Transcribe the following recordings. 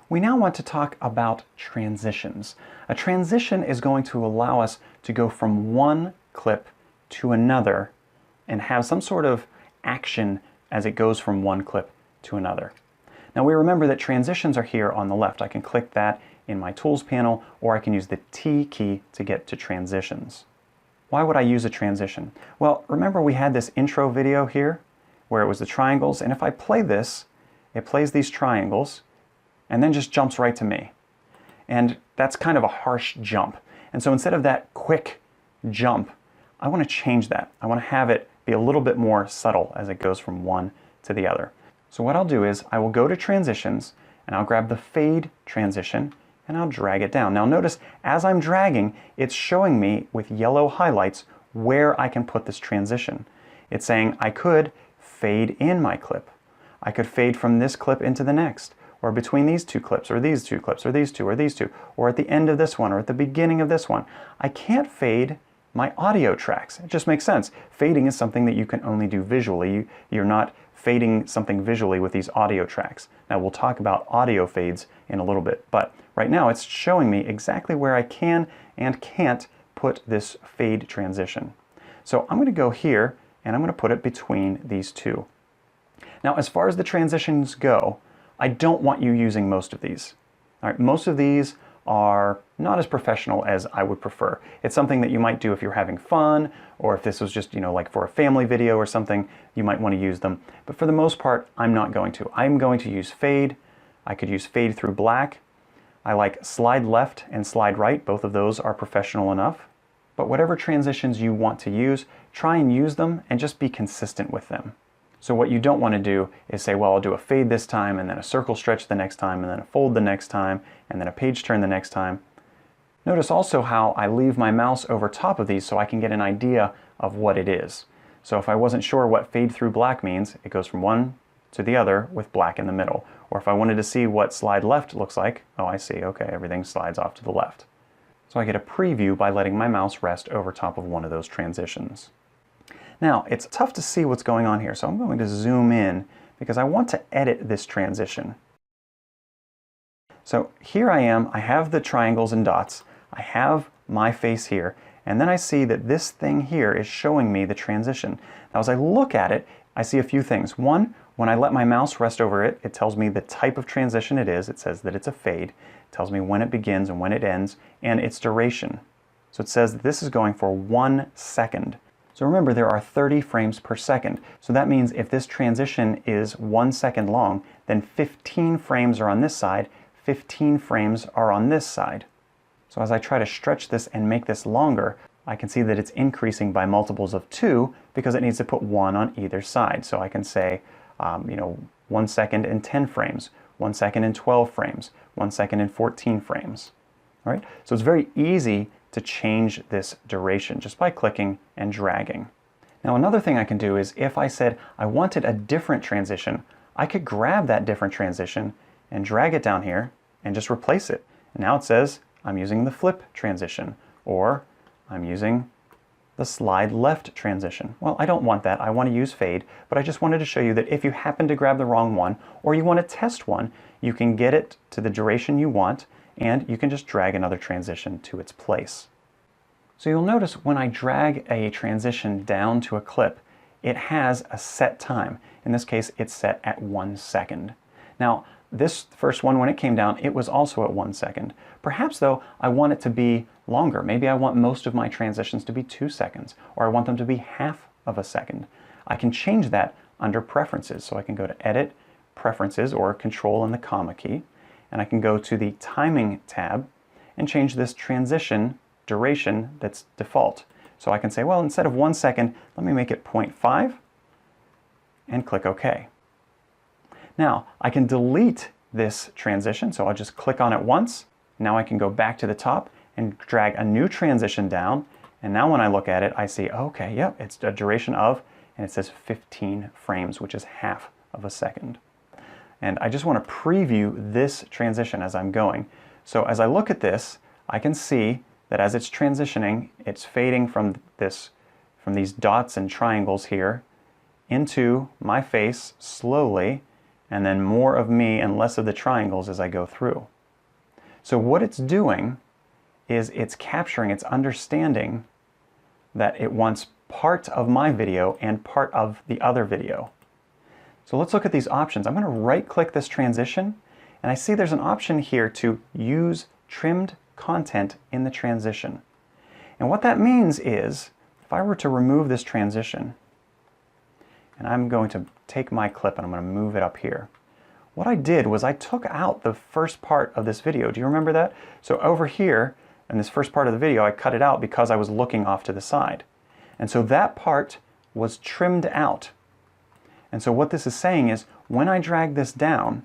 We now want to talk about transitions. A transition is going to allow us to go from one clip to another and have some sort of action as it goes from one clip to another. Now we remember that transitions are here on the left. I can click that in my Tools panel, or I can use the T key to get to transitions. Why would I use a transition? Well, remember we had this intro video here where it was the triangles, and if I play this, it plays these triangles and then just jumps right to me. And that's kind of a harsh jump. And so instead of that quick jump, I want to change that. I want to have it be a little bit more subtle as it goes from one to the other. So what I'll do is I will go to transitions and I'll grab the fade transition and I'll drag it down. Now notice as I'm dragging, it's showing me with yellow highlights where I can put this transition. It's saying I could fade in my clip. I could fade from this clip into the next, or between these two clips, or these two clips, or these two, or these two, or at the end of this one, or at the beginning of this one. I can't fade my audio tracks. It just makes sense. Fading is something that you can only do visually. You're not fading something visually with these audio tracks. Now we'll talk about audio fades in a little bit, but right now it's showing me exactly where I can and can't put this fade transition. So I'm going to go here and I'm going to put it between these two. Now as far as the transitions go, I don't want you using most of these. All right, most of these are not as professional as I would prefer. It's something that you might do if you're having fun, or if this was just, like for a family video or something, you might want to use them. But for the most part, I'm not going to. I'm going to use fade. I could use fade through black. I like slide left and slide right. Both of those are professional enough. But whatever transitions you want to use, try and use them and just be consistent with them. So what you don't want to do is say, well, I'll do a fade this time, and then a circle stretch the next time, and then a fold the next time, and then a page turn the next time. Notice also how I leave my mouse over top of these so I can get an idea of what it is. So if I wasn't sure what fade through black means, it goes from one to the other with black in the middle. Or if I wanted to see what slide left looks like, oh, I see, okay, everything slides off to the left. So I get a preview by letting my mouse rest over top of one of those transitions. Now, it's tough to see what's going on here, so I'm going to zoom in because I want to edit this transition. So here I am, I have the triangles and dots, I have my face here, and then I see that this thing here is showing me the transition. Now as I look at it, I see a few things. One, when I let my mouse rest over it, it tells me the type of transition it is. It says that it's a fade. It tells me when it begins and when it ends, and its duration. So it says that this is going for 1 second. So remember, there are 30 frames per second. So that means if this transition is 1 second long, then 15 frames are on this side, 15 frames are on this side. So as I try to stretch this and make this longer, I can see that it's increasing by multiples of 2 because it needs to put 1 on either side. So I can say, 1 second and 10 frames, 1 second and 12 frames, 1 second and 14 frames. All right? So it's very easy to change this duration just by clicking and dragging. Now another thing I can do is if I said I wanted a different transition, I could grab that different transition and drag it down here and just replace it. And now it says I'm using the flip transition, or I'm using the slide left transition. Well, I don't want that. I want to use fade, but I just wanted to show you that if you happen to grab the wrong one, or you want to test one, you can get it to the duration you want, and you can just drag another transition to its place. So you'll notice when I drag a transition down to a clip, it has a set time. In this case, it's set at 1 second. Now, this first one, when it came down, it was also at 1 second. Perhaps, though, I want it to be longer. Maybe I want most of my transitions to be 2 seconds, or I want them to be half of a second. I can change that under Preferences. So I can go to Edit, Preferences, or Control and the comma key, and I can go to the Timing tab and change this transition duration that's default. So I can say, well, instead of 1 second, let me make it 0.5 and click OK. Now, I can delete this transition, so I'll just click on it once. Now I can go back to the top and drag a new transition down, and now when I look at it, I see, okay, yep, it's a duration of, and it says 15 frames, which is half of a second. And I just want to preview this transition as I'm going. So as I look at this, I can see that as it's transitioning, it's fading from these dots and triangles here into my face slowly, and then more of me and less of the triangles as I go through. So what it's doing is it's capturing, it's understanding that it wants part of my video and part of the other video. So let's look at these options. I'm going to right-click this transition, and I see there's an option here to use trimmed content in the transition. And what that means is, if I were to remove this transition, and I'm going to take my clip and I'm going to move it up here. What I did was I took out the first part of this video. Do you remember that? So over here, in this first part of the video, I cut it out because I was looking off to the side. And so that part was trimmed out. And so what this is saying is, when I drag this down,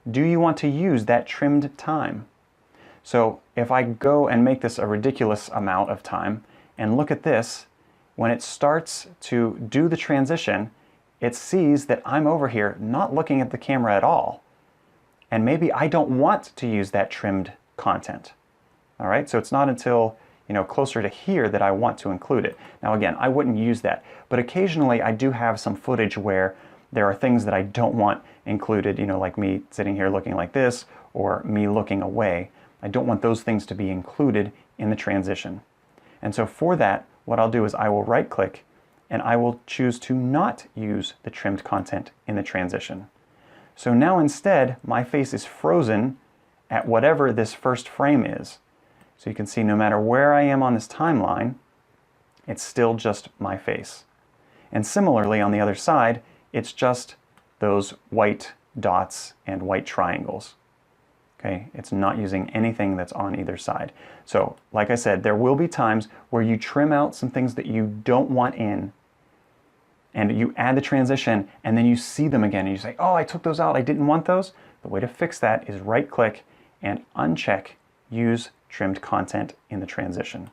do you want to use that trimmed time? So if I go and make this a ridiculous amount of time, and look at this, when it starts to do the transition, it sees that I'm over here not looking at the camera at all. And maybe I don't want to use that trimmed content. All right, so it's not until closer to here that I want to include it. Now again, I wouldn't use that, but occasionally I do have some footage where there are things that I don't want included, like me sitting here looking like this, or me looking away. I don't want those things to be included in the transition. And so for that, what I'll do is I will right-click and I will choose to not use the trimmed content in the transition. So now instead, my face is frozen at whatever this first frame is. So you can see no matter where I am on this timeline, it's still just my face. And similarly on the other side, it's just those white dots and white triangles. Okay, it's not using anything that's on either side. So, like I said, there will be times where you trim out some things that you don't want in, and you add the transition, and then you see them again, and you say, oh, I took those out, I didn't want those. The way to fix that is right-click and uncheck Use Trimmed Content in the transition.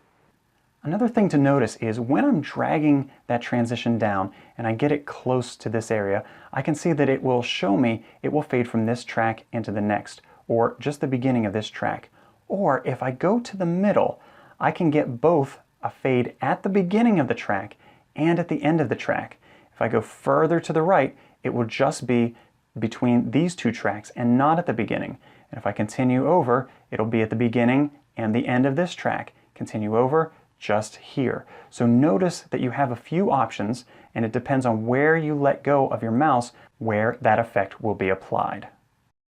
Another thing to notice is when I'm dragging that transition down and I get it close to this area, I can see that it will show me, it will fade from this track into the next, or just the beginning of this track. Or if I go to the middle, I can get both a fade at the beginning of the track and at the end of the track. If I go further to the right, it will just be between these two tracks and not at the beginning. And if I continue over, it'll be at the beginning and the end of this track. Continue over, just here. So notice that you have a few options, and it depends on where you let go of your mouse where that effect will be applied.